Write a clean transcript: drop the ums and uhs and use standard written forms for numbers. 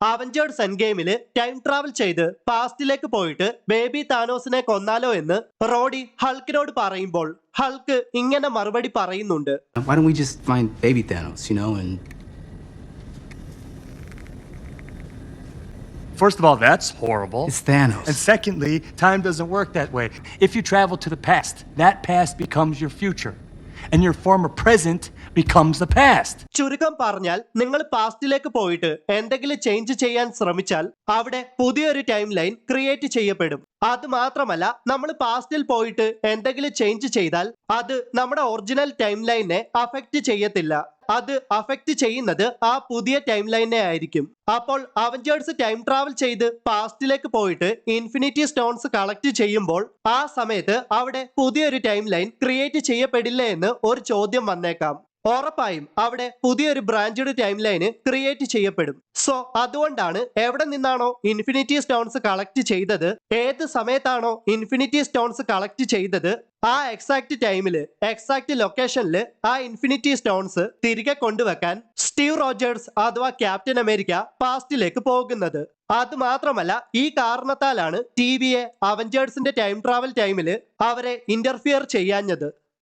Avengers end ഗെയിമില് time travel ചെയ്ത് പാസ്റ്റിലേക്ക് പോയിട്ട് baby താനോസിനെ കൊന്നാലോ എന്ന് റോഡി ഹൾക്കിനോട് പറയുമ്പോൾ ഹൾക്ക് ഇങ്ങനെ മറുപടി പറയുന്നുണ്ട്. Why don't we just find baby Thanos, and First of all, that's horrible. it's Thanos. And secondly, time doesn't work that way. If you travel to the past, that past becomes your future. And your former present becomes the past. ചുരുക്കം പറഞ്ഞാൽ നിങ്ങൾ പാസ്റ്റിലേക്ക് പോയിട്ട് എന്തെങ്കിലും change ചെയ്യാൻ ശ്രമിച്ചാൽ അവിടെ പുതിയൊരു time line create ചെയ്യപ്പെടും. അത് മാത്രമല്ല, നമ്മൾ പാസ്റ്റിൽ പോയിട്ട് എന്തെങ്കിലും ചേഞ്ച് ചെയ്താൽ അത് നമ്മുടെ ഒറിജിനൽ ടൈം ലൈനെ അഫക്റ്റ് ചെയ്യത്തില്ല. അത് അഫക്റ്റ് ചെയ്യുന്നത് ആ പുതിയ ടൈം ലൈനെ ആയിരിക്കും. അപ്പോൾ അവഞ്ചേഴ്സ് ടൈം ട്രാവൽ ചെയ്ത് പാസ്റ്റിലേക്ക് പോയിട്ട് ഇൻഫിനിറ്റി സ്റ്റോൺസ് കളക്ട് ചെയ്യുമ്പോൾ ആ സമയത്ത് അവിടെ പുതിയൊരു ടൈം ലൈൻ ക്രിയേറ്റ് ചെയ്യപ്പെടില്ലേ എന്ന് ഒരു ചോദ്യം വന്നേക്കാം. ഉറപ്പായും അവിടെ പുതിയൊരു ബ്രാഞ്ചഡ് ടൈം ലൈന് ക്രിയേറ്റ് ചെയ്യപ്പെടും. സോ അതുകൊണ്ടാണ് എവിടെ നിന്നാണോ ഇൻഫിനിറ്റി സ്റ്റോൺസ് കളക്ട് ചെയ്തത്, ഏത് സമയത്താണോ ഇൻഫിനിറ്റി സ്റ്റോൺസ് കളക്ട് ചെയ്തത്, ആ എക്സാക്ട് ടൈമില് എക്സാക്ട് ലൊക്കേഷനിൽ ആ ഇൻഫിനിറ്റി സ്റ്റോൺസ് തിരികെ കൊണ്ടുവെക്കാൻ സ്റ്റീവ് റോജേഴ്സ് അഥവാ ക്യാപ്റ്റൻ അമേരിക്ക പാസ്റ്റിലേക്ക് പോകുന്നത്. അത് മാത്രമല്ല, ഈ കാരണത്താലാണ് TVA അവഞ്ചേഴ്സിന്റെ ടൈം ട്രാവൽ ടൈമില് അവരെ ഇന്റർഫിയർ ചെയ്യാഞ്ഞത്.